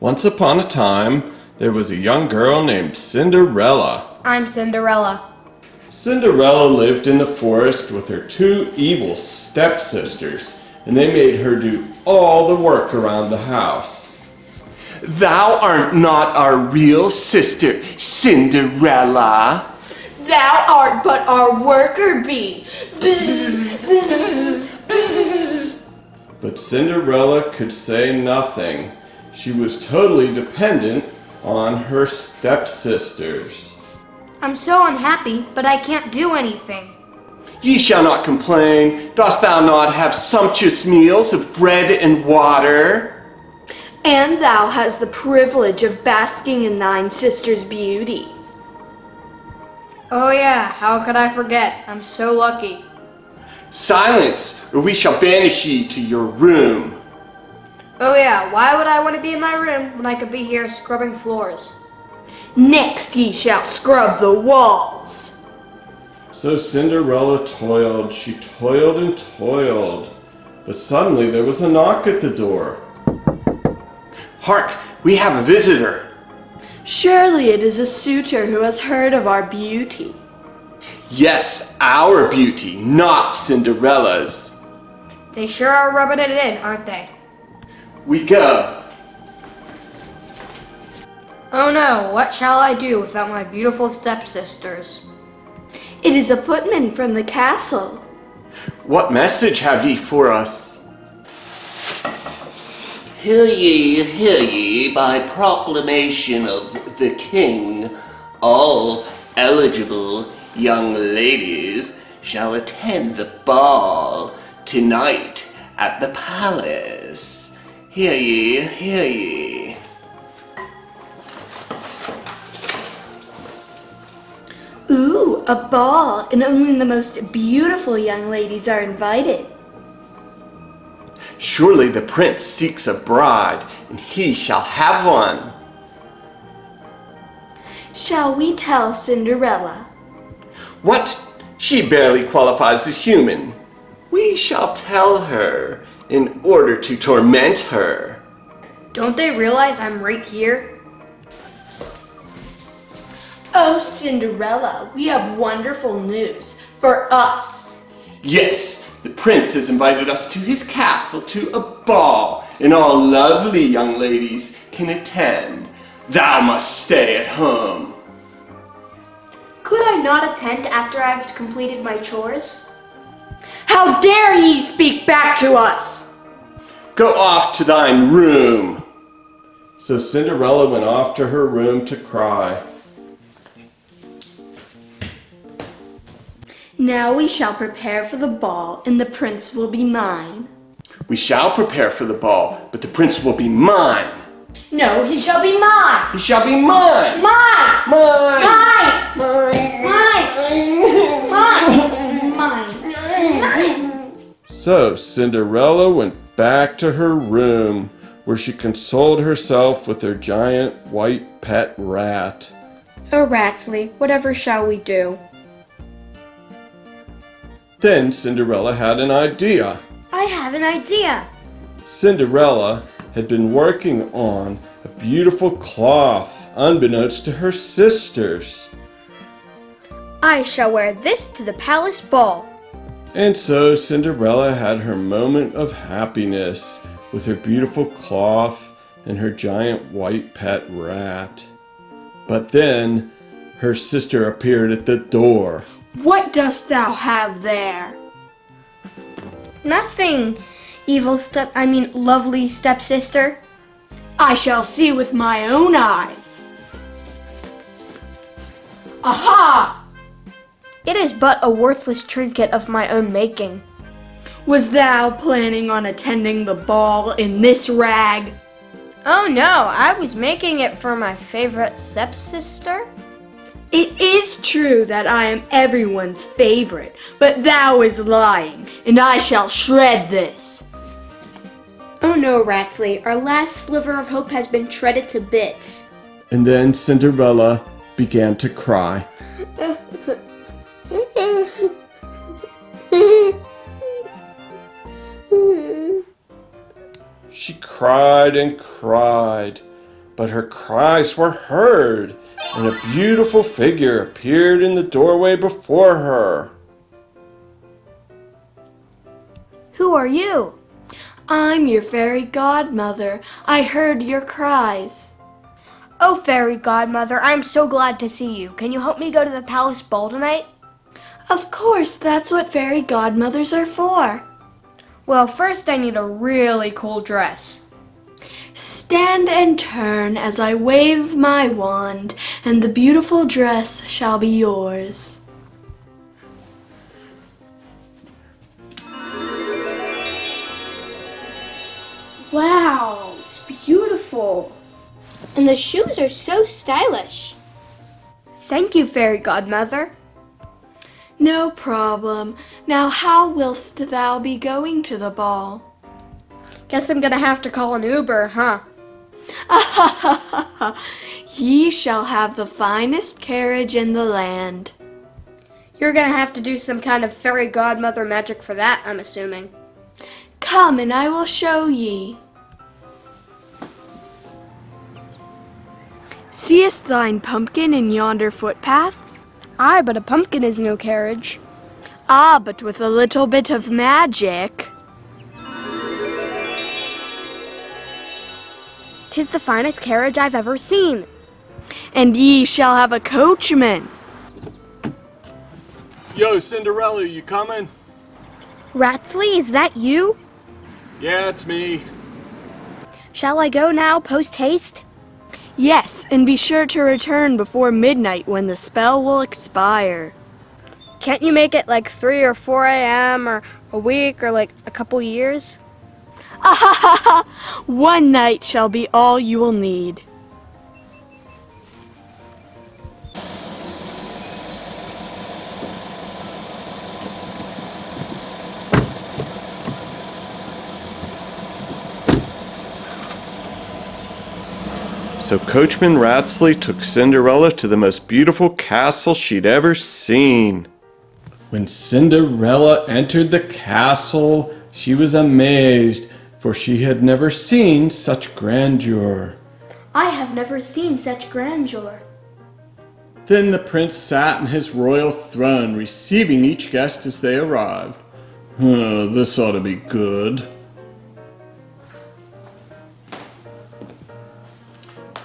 Once upon a time, there was a young girl named Cinderella. I'm Cinderella. Cinderella lived in the forest with her two evil stepsisters, and they made her do all the work around the house. Thou art not our real sister, Cinderella. Thou art but our worker bee. But Cinderella could say nothing. She was totally dependent on her stepsisters. I'm so unhappy, but I can't do anything. Ye shall not complain. Dost thou not have sumptuous meals of bread and water? And thou hast the privilege of basking in thine sister's beauty. Oh yeah, how could I forget? I'm so lucky. Silence, or we shall banish ye to your room. Oh yeah, why would I want to be in my room when I could be here scrubbing floors? Next ye shall scrub the walls. So Cinderella toiled. She toiled and toiled. But suddenly there was a knock at the door. Hark, we have a visitor. Surely it is a suitor who has heard of our beauty. Yes, our beauty, not Cinderella's. They sure are rubbing it in, aren't they? We go. Oh no, what shall I do without my beautiful stepsisters? It is a footman from the castle. What message have ye for us? Hear ye, by proclamation of the king, all eligible young ladies shall attend the ball tonight at the palace. Hear ye, hear ye. Ooh, a ball, and only the most beautiful young ladies are invited. Surely the prince seeks a bride, and he shall have one. Shall we tell Cinderella? What? She barely qualifies as human. We shall tell her in order to torment her. Don't they realize I'm right here? Oh, Cinderella, we have wonderful news for us. Yes, the prince has invited us to his castle to a ball, and all lovely young ladies can attend. Thou must stay at home. Could I not attend after I've completed my chores? How dare ye speak back to us? Go off to thine room. So Cinderella went off to her room to cry. Now we shall prepare for the ball, and the prince will be mine. We shall prepare for the ball, but the prince will be mine. No, he shall be mine. He shall be mine. Mine. Mine. Mine. Mine. Mine. So Cinderella went back to her room, where she consoled herself with her giant white pet rat. Oh, Ratsley, whatever shall we do? Then Cinderella had an idea. I have an idea. Cinderella had been working on a beautiful cloth, unbeknownst to her sisters. I shall wear this to the palace ball. And so Cinderella had her moment of happiness with her beautiful cloth and her giant white pet rat. But then her sister appeared at the door. What dost thou have there? Nothing, lovely stepsister. I shall see with my own eyes. Aha! It is but a worthless trinket of my own making. Was thou planning on attending the ball in this rag? Oh no, I was making it for my favorite stepsister. It is true that I am everyone's favorite, but thou is lying, and I shall shred this. Oh no, Ratsley, our last sliver of hope has been shredded to bits. And then Cinderella began to cry. She cried and cried, but her cries were heard, and a beautiful figure appeared in the doorway before her. Who are you? I'm your fairy godmother. I heard your cries. Oh, Fairy Godmother, I'm so glad to see you. Can you help me go to the palace ball tonight? Of course, that's what fairy godmothers are for. Well, first I need a really cool dress. Stand and turn as I wave my wand, and the beautiful dress shall be yours. Wow, it's beautiful. And the shoes are so stylish. Thank you, Fairy Godmother. No problem. Now how willst thou be going to the ball? Guess I'm gonna have to call an Uber, huh? Ye shall have the finest carriage in the land. You're gonna have to do some kind of Fairy Godmother magic for that, I'm assuming. Come and I will show ye. Seest thine pumpkin in yonder footpath? Aye, but a pumpkin is no carriage. Ah, but with a little bit of magic. 'Tis the finest carriage I've ever seen. And ye shall have a coachman. Yo, Cinderella, you coming? Ratsley, is that you? Yeah, it's me. Shall I go now, post-haste? Yes, and be sure to return before midnight when the spell will expire. Can't you make it like 3 or 4 a.m. or a week or like a couple years? One night shall be all you will need. So Coachman Ratsley took Cinderella to the most beautiful castle she'd ever seen. When Cinderella entered the castle, she was amazed, for she had never seen such grandeur. I have never seen such grandeur. Then the prince sat in his royal throne, receiving each guest as they arrived. This ought to be good.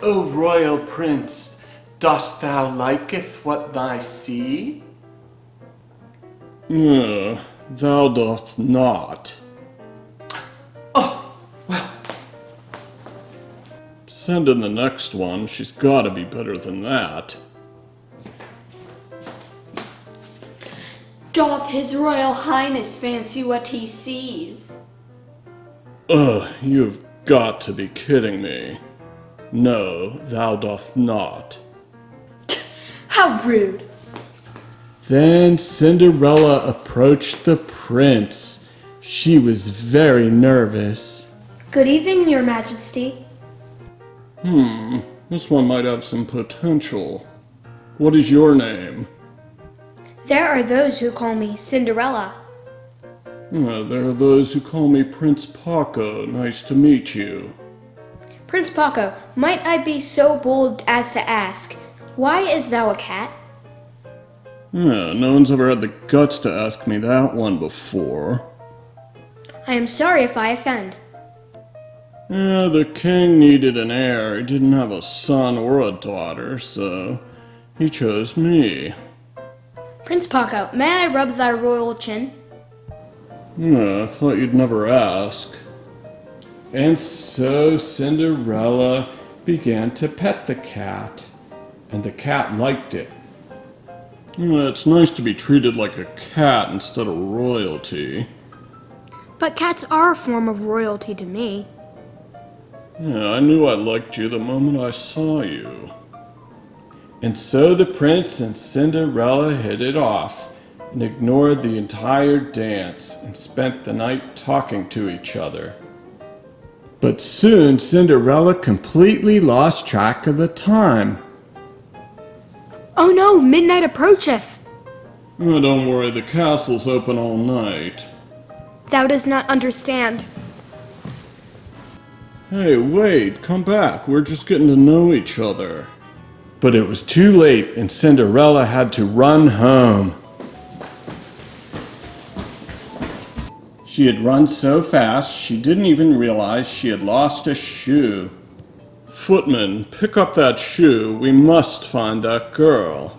O royal prince, dost thou liketh what thou see? Thou doth not. Oh, well. Send in the next one. She's got to be better than that. Doth his royal highness fancy what he sees? You've got to be kidding me. No, thou doth not. How rude! Then Cinderella approached the prince. She was very nervous. Good evening, Your Majesty. This one might have some potential. What is your name? There are those who call me Cinderella. There are those who call me Prince Paco. Nice to meet you. Prince Paco, might I be so bold as to ask, why is thou a cat? No one's ever had the guts to ask me that one before. I am sorry if I offend. The king needed an heir. He didn't have a son or a daughter, so he chose me. Prince Paco, may I rub thy royal chin? I thought you'd never ask. And so Cinderella began to pet the cat, and the cat liked it. It's nice to be treated like a cat instead of royalty. But cats are a form of royalty to me. I knew I liked you the moment I saw you. And so the prince and Cinderella hit it off and ignored the entire dance and spent the night talking to each other. But soon Cinderella completely lost track of the time. Oh no, midnight approacheth. Don't worry, the castle's open all night. Thou dost not understand. Hey, wait, come back. We're just getting to know each other. But it was too late, and Cinderella had to run home. She had run so fast, she didn't even realize she had lost a shoe. Footman, pick up that shoe. We must find that girl.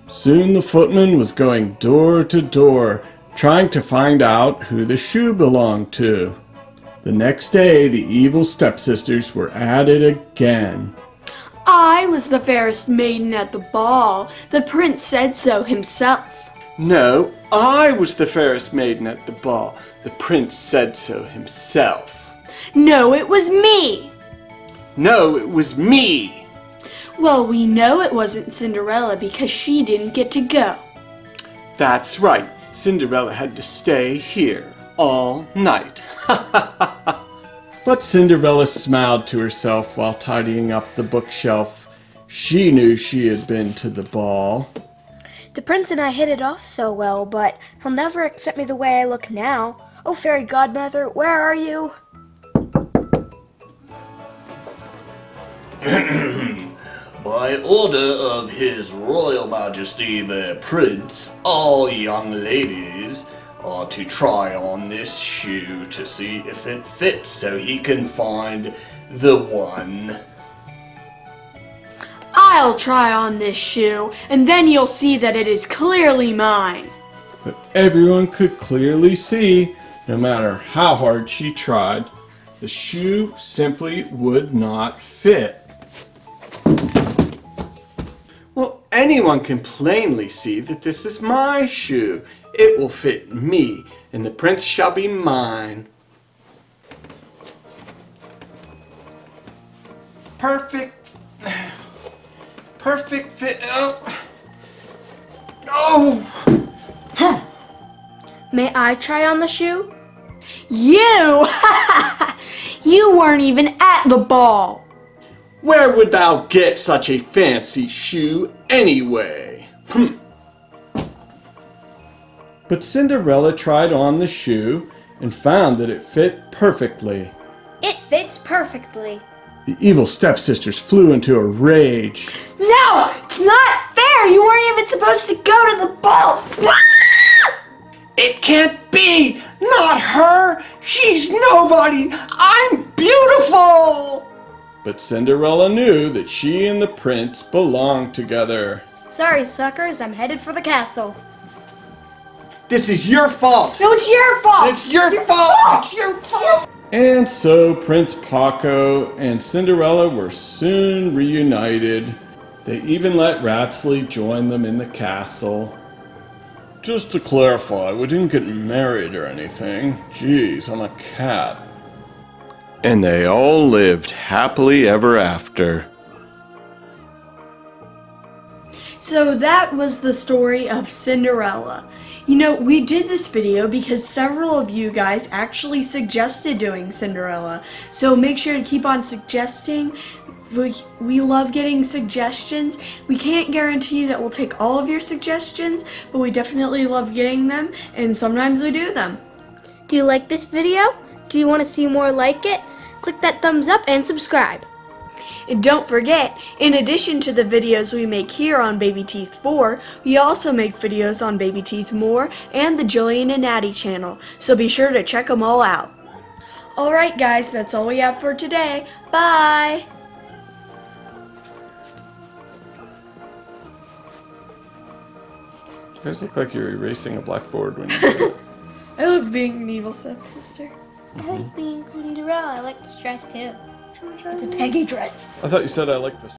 Soon the footman was going door to door, trying to find out who the shoe belonged to. The next day, the evil stepsisters were at it again. I was the fairest maiden at the ball. The prince said so himself. No, I was the fairest maiden at the ball. The prince said so himself. No, it was me. No, it was me. Well, we know it wasn't Cinderella because she didn't get to go. That's right. Cinderella had to stay here all night. But Cinderella smiled to herself while tidying up the bookshelf. She knew she had been to the ball. The prince and I hit it off so well, but he'll never accept me the way I look now. Oh, Fairy Godmother, where are you? By order of His Royal Majesty the Prince, all young ladies are to try on this shoe to see if it fits so he can find the one. I'll try on this shoe, and then you'll see that it is clearly mine. But everyone could clearly see, no matter how hard she tried, the shoe simply would not fit. Well, anyone can plainly see that this is my shoe. It will fit me, and the prince shall be mine. Perfect fit. Oh! May I try on the shoe? You! You weren't even at the ball. Where would thou get such a fancy shoe anyway? But Cinderella tried on the shoe and found that it fit perfectly. It fits perfectly. The evil stepsisters flew into a rage. No! It's not fair! You weren't even supposed to go to the ball! It can't be! Not her! She's nobody! I'm beautiful! But Cinderella knew that she and the prince belonged together. Sorry, suckers, I'm headed for the castle. This is your fault! No, it's your fault! It's your fault! It's your fault! And so Prince Paco and Cinderella were soon reunited. They even let Ratsley join them in the castle. Just to clarify, we didn't get married or anything. Jeez, I'm a cat. And they all lived happily ever after. So that was the story of Cinderella. You know, we did this video because several of you guys actually suggested doing Cinderella. So make sure to keep on suggesting. We love getting suggestions. We can't guarantee that we'll take all of your suggestions, but we definitely love getting them, and sometimes we do them. Do you like this video? Do you want to see more like it? Click that thumbs up and subscribe. And don't forget, in addition to the videos we make here on Babyteeth 4, we also make videos on Babyteeth More and the Jillian and Addie channel, so be sure to check them all out. Alright guys, that's all we have for today. Bye! You guys look like you're erasing a blackboard when you do it. I love being an evil stepsister. I like being Cinderella. I like this dress too. It's a Peggy dress. I thought you said I like this.